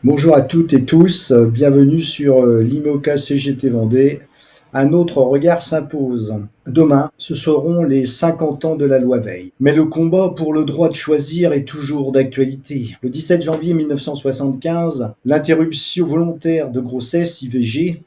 Bonjour à toutes et tous, bienvenue sur l'IMOCA CGT Vendée. Un autre regard s'impose. Demain, ce seront les 50 ans de la loi Veil. Mais le combat pour le droit de choisir est toujours d'actualité. Le 17 janvier 1975, l'interruption volontaire de grossesse IVG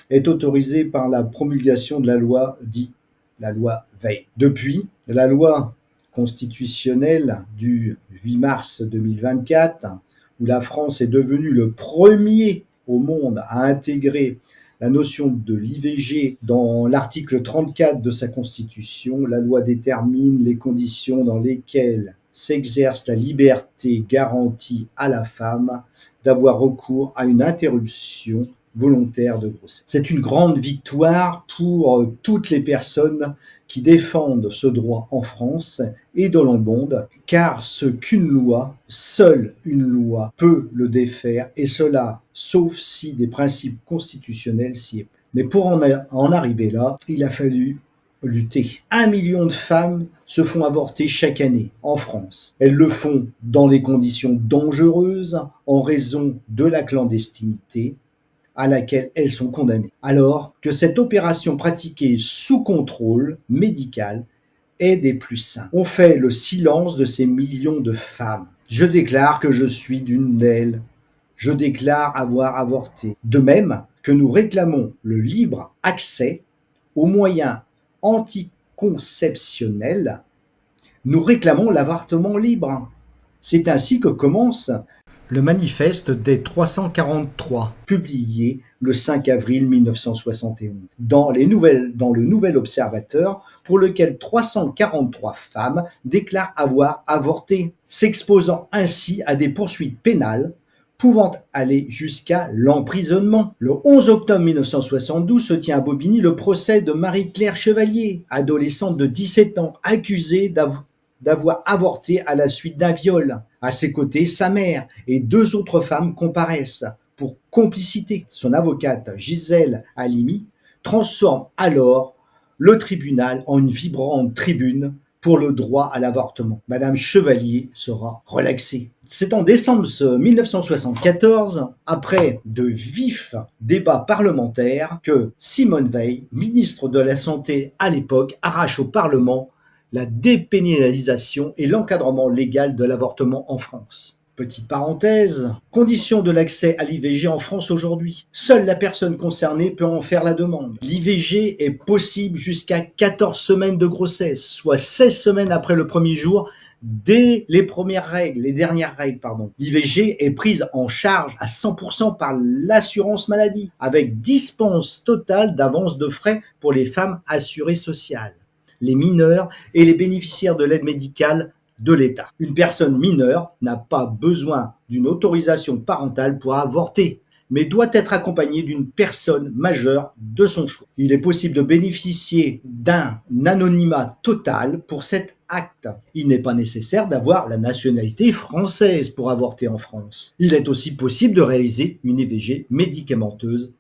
est autorisée par la promulgation de la loi dite la loi Veil. Depuis, la loi constitutionnelle du 8 mars 2024, où la France est devenue le premier au monde à intégrer la notion de l'IVG dans l'article 34 de sa constitution, la loi détermine les conditions dans lesquelles s'exerce la liberté garantie à la femme d'avoir recours à une interruption volontaire de grossesse. C'est une grande victoire pour toutes les personnes qui défendent ce droit en France et dans le monde, car ce qu'une loi, seule une loi peut le défaire, et cela sauf si des principes constitutionnels s'y est. Mais pour en arriver là, il a fallu lutter. 1 million de femmes se font avorter chaque année en France. Elles le font dans des conditions dangereuses en raison de la clandestinité à laquelle elles sont condamnées. Alors que cette opération pratiquée sous contrôle médical est des plus simples. On fait le silence de ces millions de femmes. Je déclare que je suis d'une d'elles. Je déclare avoir avorté. De même que nous réclamons le libre accès aux moyens anticonceptionnels, nous réclamons l'avortement libre. C'est ainsi que commence le manifeste des 343, publié le 5 avril 1971, dans le Nouvel Observateur, pour lequel 343 femmes déclarent avoir avorté, s'exposant ainsi à des poursuites pénales pouvant aller jusqu'à l'emprisonnement. Le 11 octobre 1972 se tient à Bobigny le procès de Marie-Claire Chevalier, adolescente de 17 ans, accusée d'avoir avorté à la suite d'un viol. À ses côtés, sa mère et 2 autres femmes comparaissent pour complicité. Son avocate, Gisèle Halimi, transforme alors le tribunal en une vibrante tribune pour le droit à l'avortement. Madame Chevalier sera relaxée. C'est en décembre 1974, après de vifs débats parlementaires, que Simone Veil, ministre de la Santé à l'époque, arrache au Parlement la dépénalisation et l'encadrement légal de l'avortement en France. Petite parenthèse, conditions de l'accès à l'IVG en France aujourd'hui. Seule la personne concernée peut en faire la demande. L'IVG est possible jusqu'à 14 semaines de grossesse, soit 16 semaines après le premier jour, dès les dernières règles. L'IVG est prise en charge à 100% par l'assurance maladie, avec dispense totale d'avance de frais pour les femmes assurées sociales, les mineurs et les bénéficiaires de l'aide médicale de l'État. Une personne mineure n'a pas besoin d'une autorisation parentale pour avorter, mais doit être accompagnée d'une personne majeure de son choix. Il est possible de bénéficier d'un anonymat total pour cet acte. Il n'est pas nécessaire d'avoir la nationalité française pour avorter en France. Il est aussi possible de réaliser une IVG médicamenteuse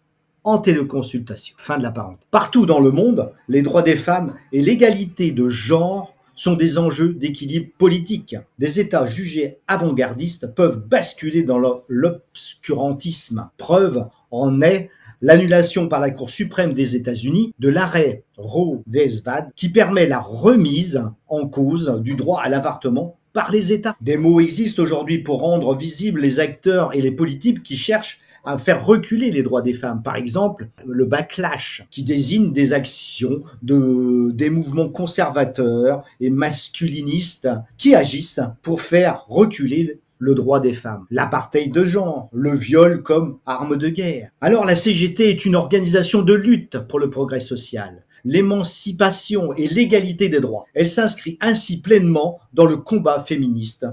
en téléconsultation. Fin de la parenthèse. Partout dans le monde, les droits des femmes et l'égalité de genre sont des enjeux d'équilibre politique. Des États jugés avant-gardistes peuvent basculer dans l'obscurantisme. Preuve en est l'annulation par la Cour suprême des États-Unis de l'arrêt Roe vs Wade qui permet la remise en cause du droit à l'avortement par les États. Des mots existent aujourd'hui pour rendre visibles les acteurs et les politiques qui cherchent à faire reculer les droits des femmes. Par exemple, le backlash, qui désigne des actions des mouvements conservateurs et masculinistes qui agissent pour faire reculer le droit des femmes, l'apartheid de genre, le viol comme arme de guerre. Alors la CGT est une organisation de lutte pour le progrès social, l'émancipation et l'égalité des droits. Elle s'inscrit ainsi pleinement dans le combat féministe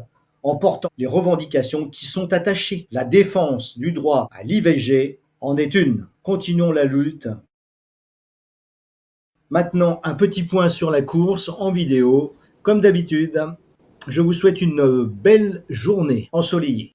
en portant les revendications qui sont attachées. La défense du droit à l'IVG en est une. Continuons la lutte. Maintenant, un petit point sur la course en vidéo. Comme d'habitude, je vous souhaite une belle journée ensoleillée.